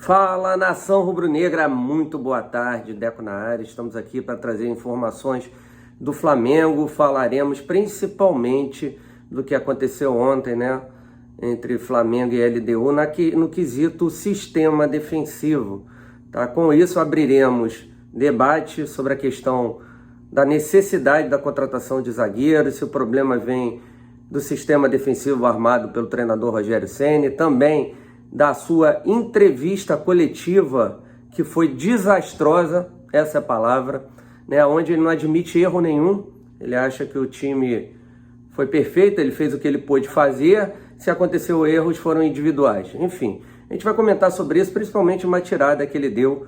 Fala, nação rubro-negra, muito boa tarde, Deco na área. Estamos aqui para trazer informações do Flamengo. Falaremos principalmente do que aconteceu ontem, né, entre Flamengo e LDU no quesito sistema defensivo. Tá? Com isso abriremos debate sobre a questão da necessidade da contratação de zagueiros, se o problema vem do sistema defensivo armado pelo treinador Rogério Ceni, também da sua entrevista coletiva, que foi desastrosa, essa é a palavra, né, onde ele não admite erro nenhum. Ele acha que o time foi perfeito, ele fez o que ele pôde fazer, se aconteceu erros foram individuais. Enfim, a gente vai comentar sobre isso, principalmente uma tirada que ele deu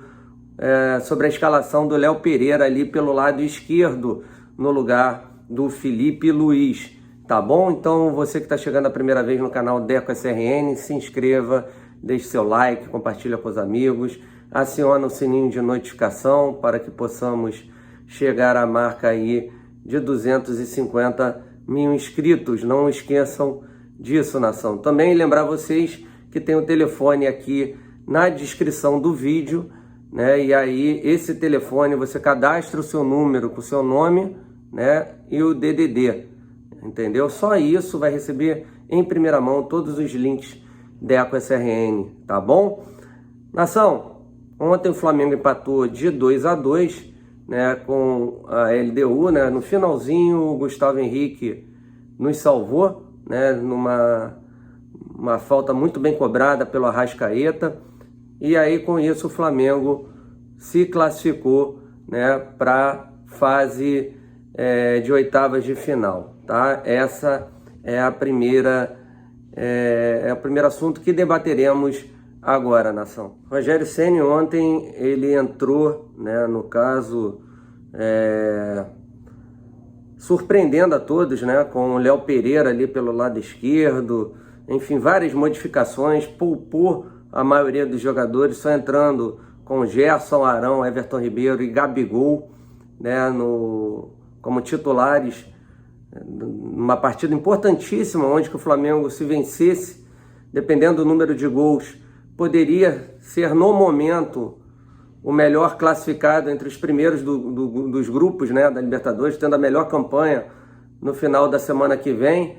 sobre a escalação do Léo Pereira ali pelo lado esquerdo, no lugar do Felipe Luiz. Tá bom? Então você que está chegando a primeira vez no canal Deco SRN, se inscreva, deixe seu like, compartilha com os amigos, aciona o sininho de notificação para que possamos chegar à marca aí de 250 mil inscritos. Não esqueçam disso, nação. Também lembrar vocês que tem o telefone aqui na descrição do vídeo, né? E aí esse telefone você cadastra o seu número com o seu nome, né? E o DDD. Entendeu? Só isso vai receber em primeira mão todos os links Deco SRN, tá bom? Nação, ontem o Flamengo empatou de 2-2, né, com a LDU, né? No finalzinho o Gustavo Henrique nos salvou, né, numa falta muito bem cobrada pelo Arrascaeta, e aí com isso o Flamengo se classificou, né, para fase de oitavas de final. Tá? Essa é o primeiro assunto que debateremos agora, nação. Rogério Ceni ontem ele entrou, né, no caso, surpreendendo a todos, né, com o Léo Pereira ali pelo lado esquerdo, enfim, várias modificações, poupou a maioria dos jogadores, só entrando com Gerson, Arão, Everton Ribeiro e Gabigol, né, como titulares, numa partida importantíssima, onde que o Flamengo, se vencesse, dependendo do número de gols, poderia ser no momento o melhor classificado entre os primeiros dos grupos, né, da Libertadores, tendo a melhor campanha no final da semana que vem.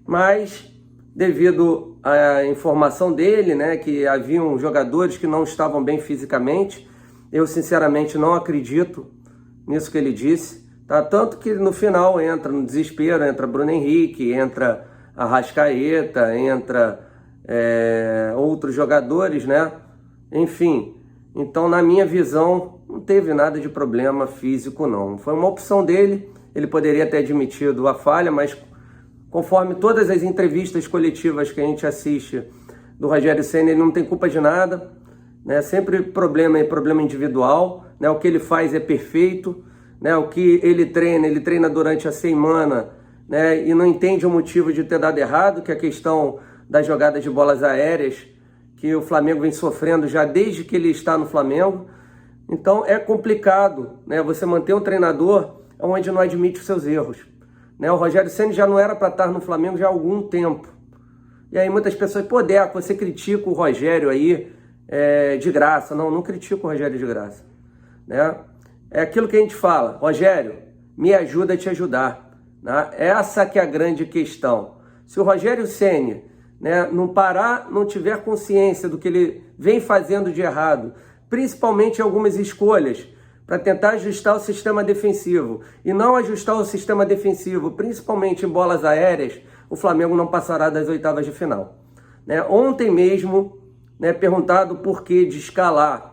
Mas devido à informação dele, né, que haviam jogadores que não estavam bem fisicamente, eu sinceramente não acredito nisso que ele disse. Tá? Tanto que no final entra no desespero, entra Bruno Henrique, entra Arrascaeta, entra outros jogadores, né? Enfim, então na minha visão não teve nada de problema físico não. Foi uma opção dele, ele poderia ter admitido a falha, mas conforme todas as entrevistas coletivas que a gente assiste do Rogério Ceni, ele não tem culpa de nada, né? Sempre problema é problema individual, né? O que ele faz é perfeito, né? O que ele treina durante a semana, né? E não entende o motivo de ter dado errado, que é a questão das jogadas de bolas aéreas, que o Flamengo vem sofrendo já desde que ele está no Flamengo. Então é complicado, né, você manter um treinador onde não admite os seus erros, né? O Rogério Ceni já não era para estar no Flamengo já há algum tempo. E aí muitas pessoas, pô, Deco, você critica o Rogério aí de graça. Não critico o Rogério de graça, né? É aquilo que a gente fala, Rogério, me ajuda a te ajudar, né? Essa que é a grande questão. Se o Rogério Ceni, né, não tiver consciência do que ele vem fazendo de errado, principalmente em algumas escolhas, para tentar ajustar o sistema defensivo, e não ajustar o sistema defensivo, principalmente em bolas aéreas, o Flamengo não passará das oitavas de final. Né? Ontem mesmo, né, perguntado por que de escalar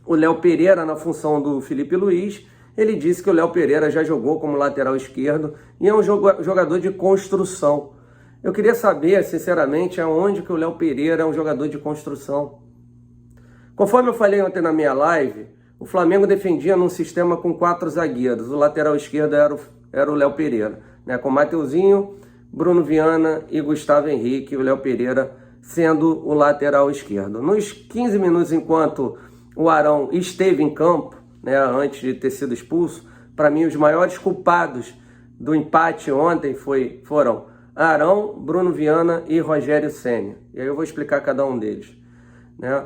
o Léo Pereira na função do Felipe Luiz, ele disse que o Léo Pereira já jogou como lateral esquerdo e é um jogador de construção. Eu queria saber, sinceramente, aonde que o Léo Pereira é um jogador de construção. Conforme eu falei ontem na minha live, o Flamengo defendia num sistema com 4 zagueiros. O lateral esquerdo era o Léo Pereira, né, com Mateuzinho, Bruno Viana e Gustavo Henrique, o Léo Pereira sendo o lateral esquerdo. Nos 15 minutos, enquanto o Arão esteve em campo, né, antes de ter sido expulso, para mim os maiores culpados do empate ontem foram Arão, Bruno Viana e Rogério Ceni. E aí eu vou explicar cada um deles, né?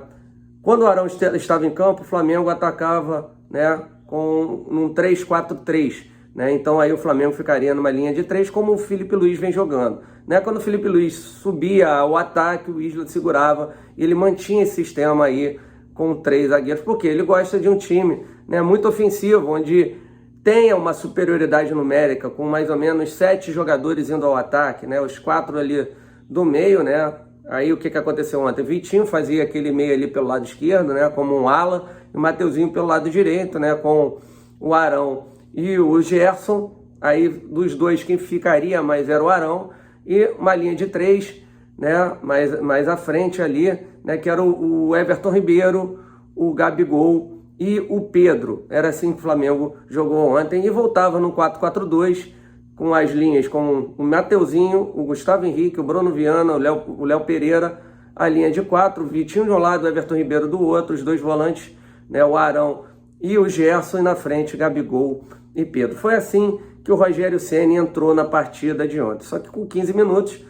Quando o Arão estava em campo, o Flamengo atacava, né, com um 3-4-3. Né? Então aí o Flamengo ficaria numa linha de 3, como o Felipe Luiz vem jogando. Né? Quando o Felipe Luiz subia ao ataque, o Isla segurava e ele mantinha esse sistema aí com 3 zagueiros, porque ele gosta de um time, né, muito ofensivo, onde tenha uma superioridade numérica, com mais ou menos 7 jogadores indo ao ataque, né, os 4 ali do meio, né. Aí o que aconteceu ontem? Vitinho fazia aquele meio ali pelo lado esquerdo, né, como um ala, e o Mateuzinho pelo lado direito, né, com o Arão e o Gerson. Aí dos dois quem ficaria mais era o Arão, e uma linha de 3, né, mais à frente ali, né, que era o Everton Ribeiro, o Gabigol e o Pedro. Era assim que o Flamengo jogou ontem e voltava no 4-4-2, com as linhas com o Mateuzinho, o Gustavo Henrique, o Bruno Viana, o Léo Pereira, a linha de 4, o Vitinho de um lado, o Everton Ribeiro do outro, os dois volantes, né, o Arão e o Gerson, e na frente Gabigol e Pedro. Foi assim que o Rogério Ceni entrou na partida de ontem. Só que com 15 minutos,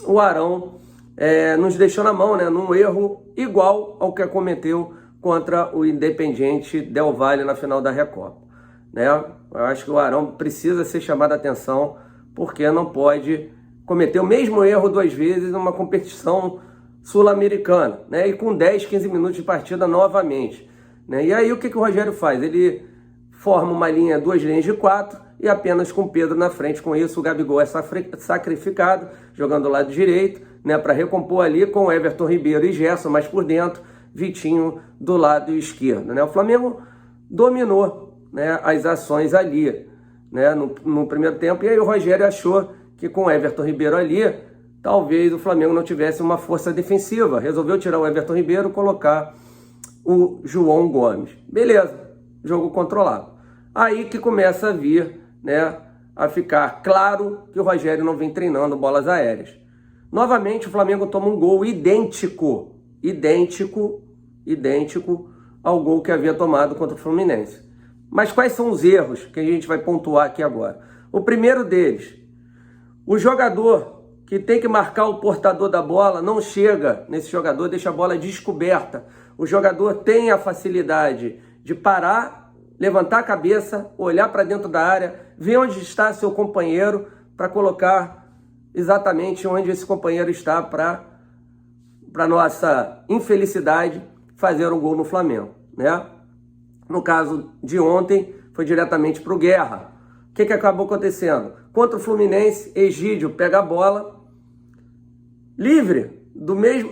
o Arão nos deixou na mão, né, num erro igual ao que cometeu contra o Independiente Del Valle na final da Recopa. Né? Eu acho que o Arão precisa ser chamado a atenção, porque não pode cometer o mesmo erro 2 vezes numa competição sul-americana, né? E com 10, 15 minutos de partida novamente. Né? E aí o que o Rogério faz? Ele forma uma linha, 2 linhas de 4, e apenas com o Pedro na frente. Com isso o Gabigol é sacrificado, jogando do lado direito, né, para recompor ali com o Everton Ribeiro e Gerson, mas por dentro Vitinho do lado esquerdo. Né? O Flamengo dominou, né, as ações ali, né, no primeiro tempo, e aí o Rogério achou que com o Everton Ribeiro ali, talvez o Flamengo não tivesse uma força defensiva. Resolveu tirar o Everton Ribeiro e colocar o João Gomes. Beleza, jogo controlado. Aí que começa a vir, né, a ficar claro que o Rogério não vem treinando bolas aéreas. Novamente o Flamengo toma um gol idêntico ao gol que havia tomado contra o Fluminense. Mas quais são os erros que a gente vai pontuar aqui agora? O primeiro deles, o jogador que tem que marcar o portador da bola não chega nesse jogador, deixa a bola descoberta. O jogador tem a facilidade de parar, levantar a cabeça, olhar para dentro da área, ver onde está seu companheiro para colocar exatamente onde esse companheiro está, para nossa infelicidade, fazer um gol no Flamengo, né? No caso de ontem, foi diretamente para o Guerra. O que acabou acontecendo? Contra o Fluminense, Egídio pega a bola livre,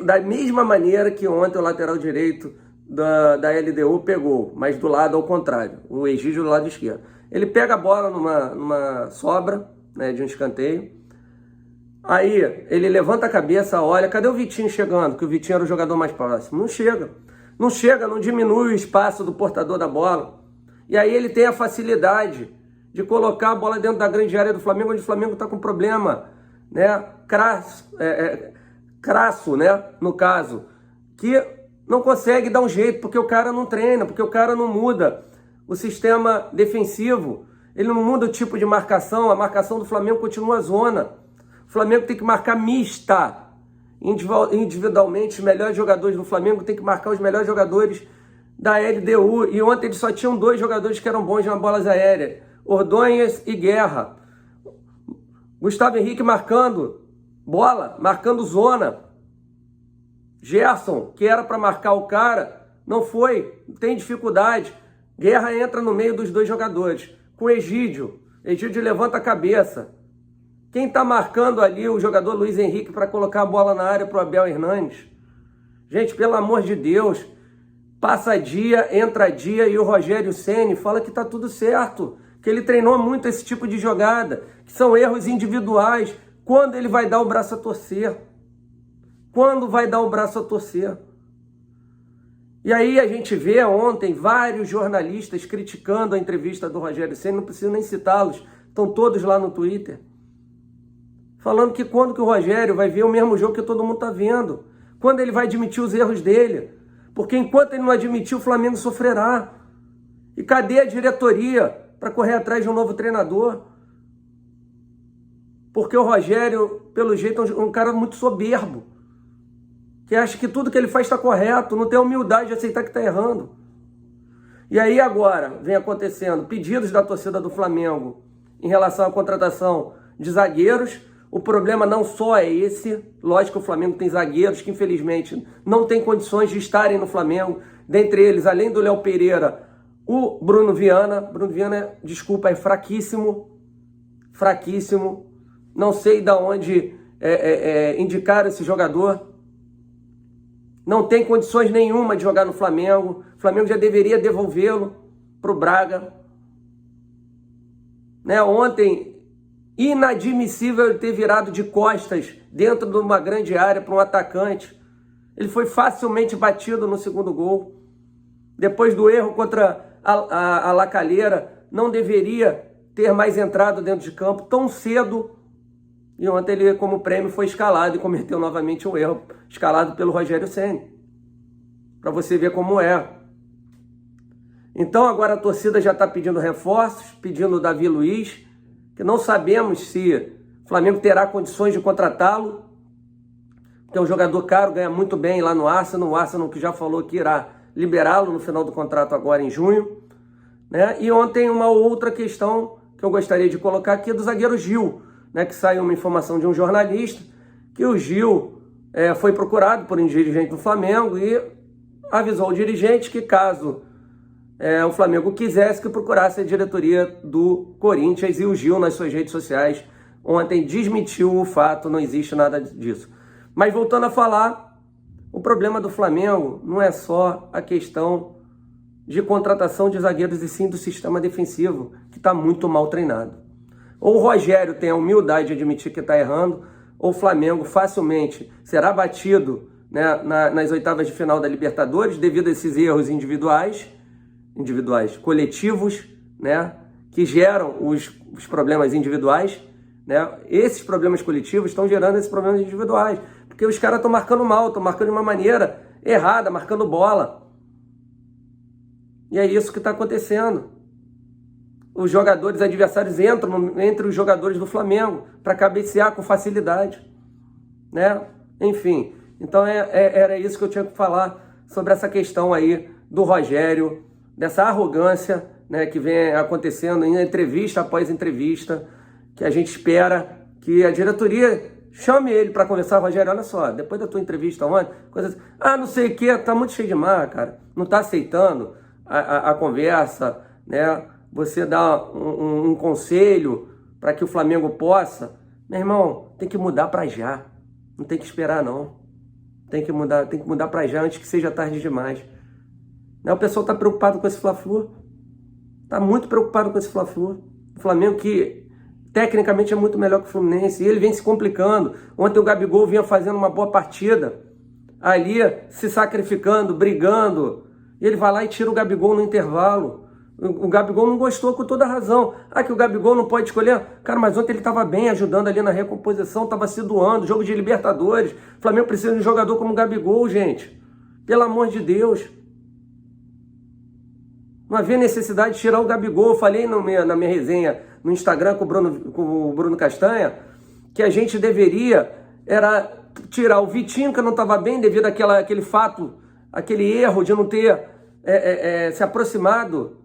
da mesma maneira que ontem o lateral direito da LDU pegou, mas do lado ao contrário, o Egídio do lado esquerdo. Ele pega a bola numa sobra, né, de um escanteio. Aí ele levanta a cabeça, olha, cadê o Vitinho chegando? Que o Vitinho era o jogador mais próximo. Não chega, não diminui o espaço do portador da bola. E aí ele tem a facilidade de colocar a bola dentro da grande área do Flamengo, onde o Flamengo está com problema, né, crasso, né, no caso, que não consegue dar um jeito, porque o cara não treina, porque o cara não muda o sistema defensivo, ele não muda o tipo de marcação, a marcação do Flamengo continua zona. O Flamengo tem que marcar mista. Individualmente, os melhores jogadores do Flamengo tem que marcar os melhores jogadores da LDU. E ontem eles só tinham 2 jogadores que eram bons nas bolas aéreas: Ordonhas e Guerra. Gustavo Henrique marcando bola, marcando zona. Gerson, que era para marcar o cara, não foi, tem dificuldade. Guerra entra no meio dos 2 jogadores. Com Egídio levanta a cabeça. Quem está marcando ali o jogador Luiz Henrique para colocar a bola na área para o Abel Hernandes? Gente, pelo amor de Deus, passa dia, entra dia, e o Rogério Ceni fala que está tudo certo, que ele treinou muito esse tipo de jogada, que são erros individuais. Quando ele vai dar o braço a torcer? Quando vai dar o braço a torcer? E aí a gente vê ontem vários jornalistas criticando a entrevista do Rogério Ceni, não preciso nem citá-los, estão todos lá no Twitter, falando que quando que o Rogério vai ver o mesmo jogo que todo mundo está vendo, quando ele vai admitir os erros dele, porque enquanto ele não admitir, o Flamengo sofrerá. E cadê a diretoria para correr atrás de um novo treinador? Porque o Rogério, pelo jeito, é um cara muito soberbo, que acha que tudo que ele faz está correto, não tem a humildade de aceitar que está errando. E aí agora vem acontecendo pedidos da torcida do Flamengo em relação à contratação de zagueiros. O problema não só é esse, lógico que o Flamengo tem zagueiros que infelizmente não têm condições de estarem no Flamengo, dentre eles, além do Léo Pereira, o Bruno Viana. Bruno Viana, desculpa, é fraquíssimo, não sei de onde indicaram esse jogador, não tem condições nenhuma de jogar no Flamengo. O Flamengo já deveria devolvê-lo para o Braga. Né? Ontem, inadmissível ele ter virado de costas dentro de uma grande área para um atacante. Ele foi facilmente batido no segundo gol. Depois do erro contra a Lacalheira, não deveria ter mais entrado dentro de campo tão cedo. E ontem ele, como prêmio, foi escalado e cometeu novamente um erro, escalado pelo Rogério Ceni. Para você ver como é. Então agora a torcida já está pedindo reforços, pedindo o Davi Luiz, que não sabemos se o Flamengo terá condições de contratá-lo. É um jogador caro, ganha muito bem lá no Arsenal. O Arsenal que já falou que irá liberá-lo no final do contrato agora em junho. Né? E ontem uma outra questão que eu gostaria de colocar aqui é do zagueiro Gil. Né, que saiu uma informação de um jornalista que o Gil foi procurado por um dirigente do Flamengo e avisou ao dirigente que caso o Flamengo quisesse, que procurasse a diretoria do Corinthians, e o Gil nas suas redes sociais ontem desmentiu o fato, não existe nada disso. Mas voltando a falar, o problema do Flamengo não é só a questão de contratação de zagueiros e sim do sistema defensivo, que está muito mal treinado. Ou o Rogério tem a humildade de admitir que está errando, ou o Flamengo facilmente será batido, né, nas oitavas de final da Libertadores devido a esses erros individuais, coletivos, né, que geram os problemas individuais. Né? Esses problemas coletivos estão gerando esses problemas individuais, porque os caras estão marcando mal, estão marcando de uma maneira errada, marcando bola. E é isso que está acontecendo. Os jogadores adversários entram entre os jogadores do Flamengo para cabecear com facilidade, né? Enfim, então era isso que eu tinha que falar sobre essa questão aí do Rogério, dessa arrogância, né, que vem acontecendo em entrevista após entrevista, que a gente espera que a diretoria chame ele para conversar. Rogério, olha só, depois da tua entrevista ontem, coisa assim, não sei o que, tá muito cheio de mar, cara, não tá aceitando a conversa, né? Você dá um conselho para que o Flamengo possa, meu irmão, tem que mudar para já. Não tem que esperar, não. Tem que mudar para já antes que seja tarde demais. Né? O pessoal está preocupado com esse Fla-Flu. Está muito preocupado com esse Fla-Flu. O Flamengo que tecnicamente é muito melhor que o Fluminense. E ele vem se complicando. Ontem o Gabigol vinha fazendo uma boa partida. Ali, se sacrificando, brigando. E ele vai lá e tira o Gabigol no intervalo. O Gabigol não gostou, com toda razão. Que o Gabigol não pode escolher. Cara, mas ontem ele estava bem, ajudando ali na recomposição, estava se doando, jogo de Libertadores. O Flamengo precisa de um jogador como o Gabigol, gente. Pelo amor de Deus. Não havia necessidade de tirar o Gabigol. Eu falei na minha resenha no Instagram com o Bruno Castanha que a gente deveria tirar o Vitinho, que não estava bem devido àquele fato, aquele erro de não ter se aproximado,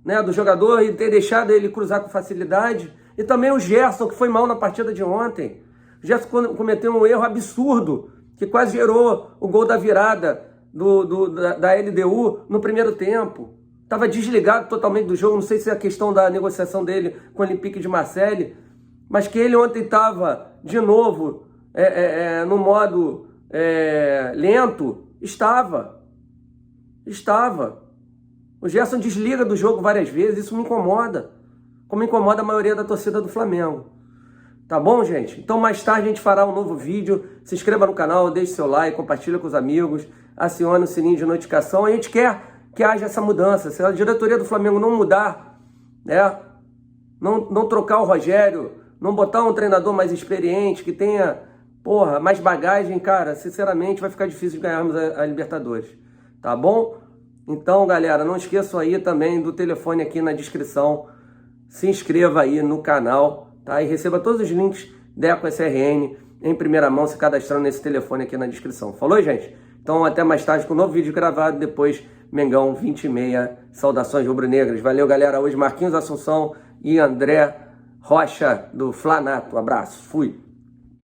né, do jogador e ter deixado ele cruzar com facilidade. E também o Gerson, que foi mal na partida de ontem. O Gerson cometeu um erro absurdo, que quase gerou o gol da virada da LDU no primeiro tempo. Estava desligado totalmente do jogo, não sei se é a questão da negociação dele com o Olympique de Marseille, mas que ele ontem estava de novo no modo lento. Estava. O Gerson desliga do jogo várias vezes, isso me incomoda, como incomoda a maioria da torcida do Flamengo. Tá bom, gente? Então mais tarde a gente fará um novo vídeo. Se inscreva no canal, deixe seu like, compartilha com os amigos, acione o sininho de notificação. A gente quer que haja essa mudança. Se a diretoria do Flamengo não mudar, né, não trocar o Rogério, não botar um treinador mais experiente, que tenha, mais bagagem, cara, sinceramente vai ficar difícil de ganharmos a Libertadores. Tá bom? Então, galera, não esqueçam aí também do telefone aqui na descrição. Se inscreva aí no canal, tá? E receba todos os links da EcoSRN. em primeira mão se cadastrando nesse telefone aqui na descrição. Falou, gente? Então até mais tarde com um novo vídeo gravado, depois Mengão 20h30, saudações rubro-negras. Valeu, galera. Hoje Marquinhos Assunção e André Rocha do Flanato. Abraço, fui.